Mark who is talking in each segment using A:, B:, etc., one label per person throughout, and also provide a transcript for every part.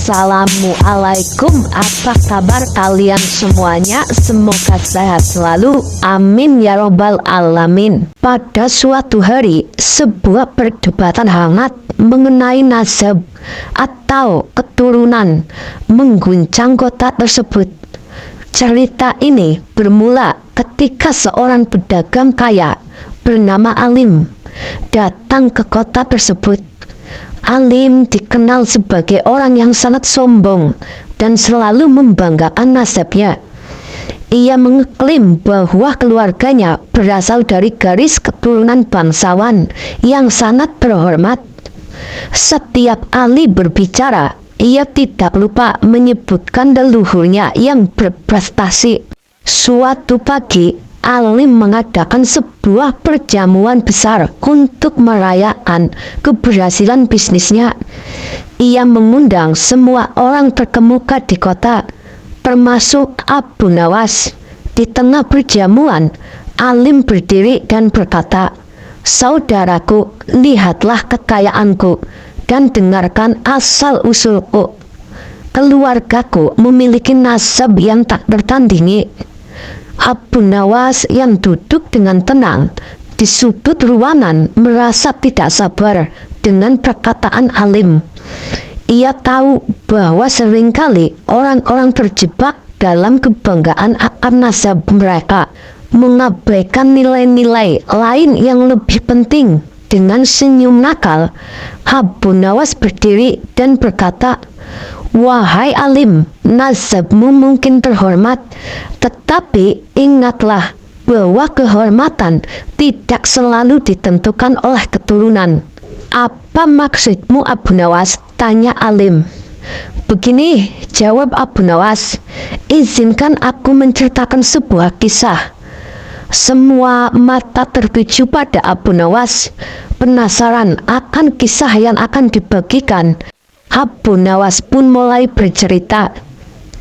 A: Assalamualaikum, apa kabar kalian semuanya? Semoga sehat selalu, amin ya robbal alamin. Pada suatu hari, sebuah perdebatan hangat mengenai nasab atau keturunan mengguncang kota tersebut. Cerita ini bermula ketika seorang pedagang kaya bernama Alim datang ke kota tersebut. Alim dikenal sebagai orang yang sangat sombong dan selalu membanggakan nasabnya. Ia mengklaim bahwa keluarganya berasal dari garis keturunan bangsawan yang sangat terhormat. Setiap Ali berbicara, ia tidak lupa menyebutkan leluhurnya yang berprestasi. Suatu pagi, Alim mengadakan sebuah perjamuan besar untuk merayakan keberhasilan bisnisnya. Ia mengundang semua orang terkemuka di kota, termasuk Abu Nawas. Di tengah perjamuan, Alim berdiri dan berkata, "Saudaraku, lihatlah kekayaanku dan dengarkan asal-usulku. Keluargaku memiliki nasab yang tak tertandingi." Abu Nawas yang duduk dengan tenang di sudut ruangan merasa tidak sabar dengan perkataan Alim. Ia tahu bahwa seringkali orang-orang terjebak dalam kebanggaan akan nasab mereka, mengabaikan nilai-nilai lain yang lebih penting. Dengan senyum nakal, Abu Nawas berdiri dan berkata, "Wahai Alim, nasabmu mungkin terhormat, tetapi ingatlah bahwa kehormatan tidak selalu ditentukan oleh keturunan." "Apa maksudmu, Abu Nawas?" tanya Alim. "Begini," jawab Abu Nawas, "izinkan aku menceritakan sebuah kisah." Semua mata tertuju pada Abu Nawas, penasaran akan kisah yang akan dibagikan. Abu Nawas pun mulai bercerita.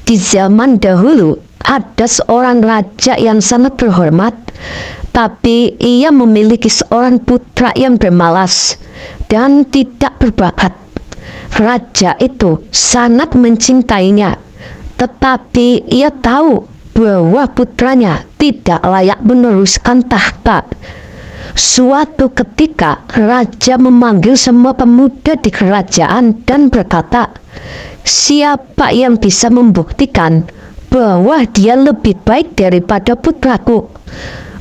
A: Di zaman dahulu, ada seorang raja yang sangat terhormat, tapi ia memiliki seorang putra yang bermalas dan tidak berbakat. Raja itu sangat mencintainya, tetapi ia tahu bahwa putranya tidak layak meneruskan tahta. Suatu ketika, raja memanggil semua pemuda di kerajaan dan berkata, "Siapa yang bisa membuktikan bahwa dia lebih baik daripada putraku,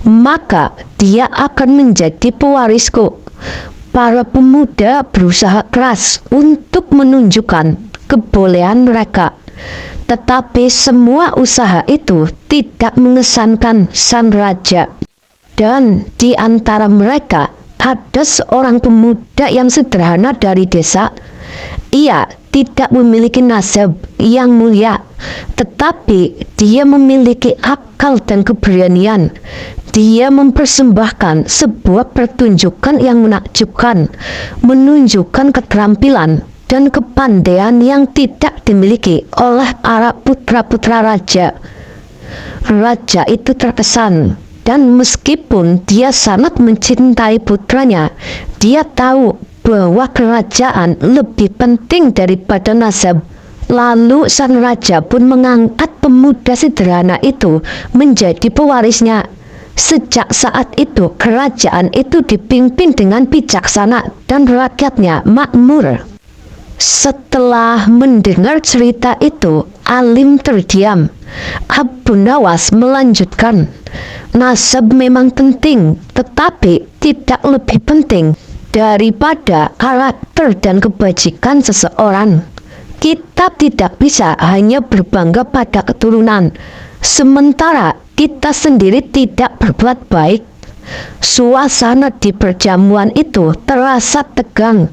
A: maka dia akan menjadi pewarisku." Para pemuda berusaha keras untuk menunjukkan kebolehan mereka, tetapi semua usaha itu tidak mengesankan sang raja. Dan di antara mereka ada seorang pemuda yang sederhana dari desa. Ia tidak memiliki nasab yang mulia, tetapi dia memiliki akal dan keberanian. Dia mempersembahkan sebuah pertunjukan yang menakjubkan, menunjukkan keterampilan dan kepandaian yang tidak dimiliki oleh para putra-putra raja. Raja itu terkesan, dan meskipun dia sangat mencintai putranya, dia tahu bahwa kerajaan lebih penting daripada nasab. Lalu sang raja pun mengangkat pemuda sederhana itu menjadi pewarisnya. Sejak saat itu, kerajaan itu dipimpin dengan bijaksana dan rakyatnya makmur. Setelah mendengar cerita itu, Alim terdiam. Abu Nawas melanjutkan, "Nasab memang penting, tetapi tidak lebih penting daripada karakter dan kebajikan seseorang. Kita tidak bisa hanya berbangga pada keturunan, sementara kita sendiri tidak berbuat baik." Suasana di perjamuan itu terasa tegang.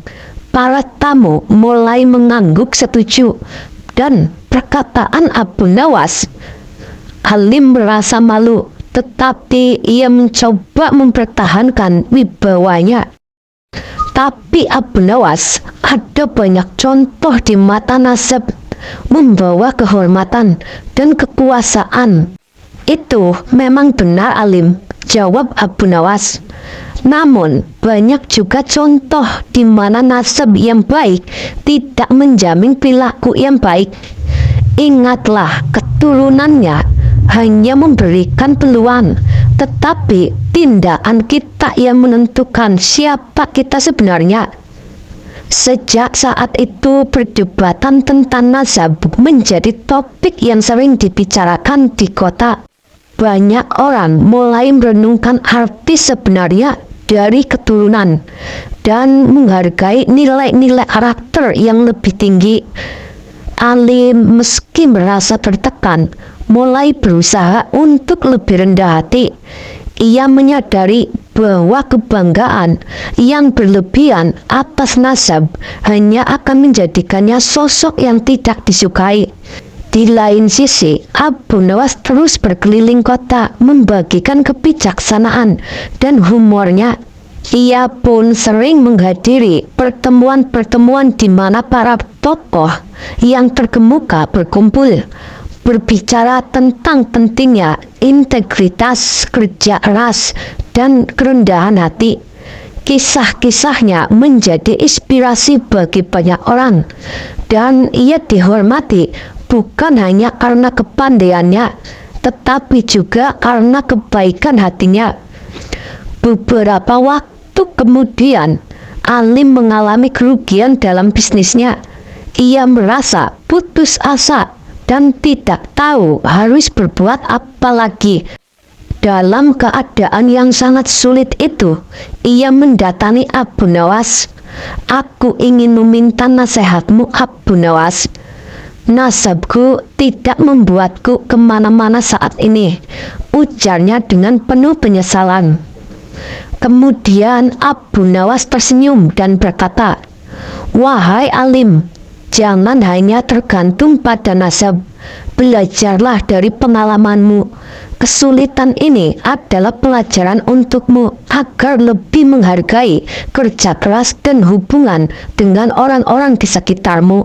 A: Para tamu mulai mengangguk setuju, dan perkataan Abu Nawas, Alim merasa malu, tetapi ia mencoba mempertahankan wibawanya. Tapi Abu Nawas, ada banyak contoh di mata nasab membawa kehormatan dan kekuasaan. "Itu memang benar, Alim," jawab Abu Nawas. Namun, banyak juga contoh di mana nasab yang baik tidak menjamin perilaku yang baik. Ingatlah, keturunannya hanya memberikan peluang, tetapi tindakan kita yang menentukan siapa kita sebenarnya. Sejak saat itu, perdebatan tentang nasab menjadi topik yang sering dibicarakan di kota. Banyak orang mulai merenungkan arti sebenarnya dari keturunan dan menghargai nilai-nilai karakter yang lebih tinggi. Alim meski merasa tertekan, mulai berusaha untuk lebih rendah hati. Ia menyadari bahwa kebanggaan yang berlebihan atas nasab hanya akan menjadikannya sosok yang tidak disukai. Di lain sisi, Abu Nawas terus berkeliling kota membagikan kebijaksanaan dan humornya. Ia pun sering menghadiri pertemuan-pertemuan di mana para tokoh yang terkemuka berkumpul, berbicara tentang pentingnya integritas, kerja keras, dan kerendahan hati. Kisah-kisahnya menjadi inspirasi bagi banyak orang, dan ia dihormati bukan hanya karena kepandaiannya, tetapi juga karena kebaikan hatinya. Beberapa waktu kemudian, Alim mengalami kerugian dalam bisnisnya. Ia merasa putus asa dan tidak tahu harus berbuat apa lagi. Dalam keadaan yang sangat sulit itu, ia mendatangi Abu Nawas. "Aku ingin meminta nasihatmu, Abu Nawas. Nasabku tidak membuatku kemana-mana saat ini," ujarnya dengan penuh penyesalan. Kemudian Abu Nawas tersenyum dan berkata, "Wahai Alim, jangan hanya tergantung pada nasab. Belajarlah dari pengalamanmu. Kesulitan ini adalah pelajaran untukmu agar lebih menghargai kerja keras dan hubungan dengan orang-orang di sekitarmu."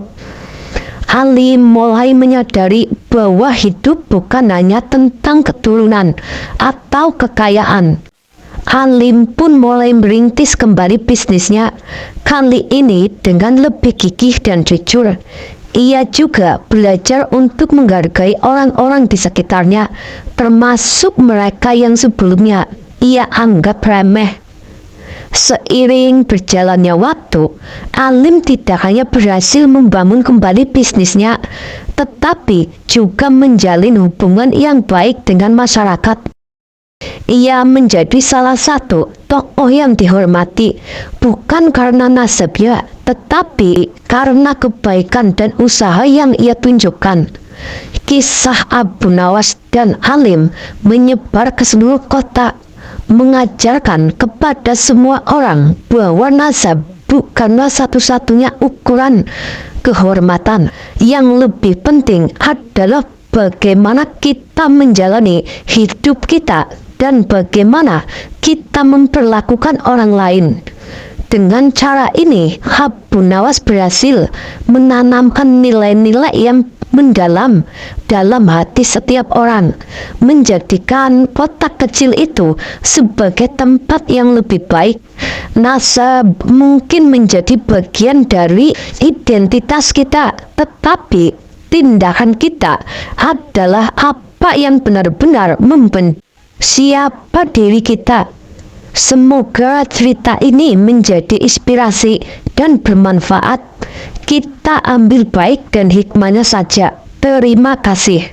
A: Alim mulai menyadari bahwa hidup bukan hanya tentang keturunan atau kekayaan. Alim pun mulai merintis kembali bisnisnya, kali ini dengan lebih gigih dan jujur. Ia juga belajar untuk menghargai orang-orang di sekitarnya, termasuk mereka yang sebelumnya ia anggap remeh. Seiring berjalannya waktu, Alim tidak hanya berhasil membangun kembali bisnisnya, tetapi juga menjalin hubungan yang baik dengan masyarakat. Ia menjadi salah satu tokoh yang dihormati, bukan karena nasabnya, tetapi karena kebaikan dan usaha yang ia tunjukkan. Kisah Abu Nawas dan Alim menyebar ke seluruh kota, mengajarkan kepada semua orang bahwa nasab bukanlah satu-satunya ukuran kehormatan. Yang lebih penting adalah bagaimana kita menjalani hidup kita dan bagaimana kita memperlakukan orang lain. Dengan cara ini, Abu Nawas berhasil menanamkan nilai-nilai yang mendalam dalam hati setiap orang, menjadikan kota kecil itu sebagai tempat yang lebih baik. Nasab mungkin menjadi bagian dari identitas kita, tetapi tindakan kita adalah apa yang benar-benar membentuk siapa diri kita. Semoga cerita ini menjadi inspirasi dan bermanfaat. Kita ambil baik dan hikmahnya saja. Terima kasih.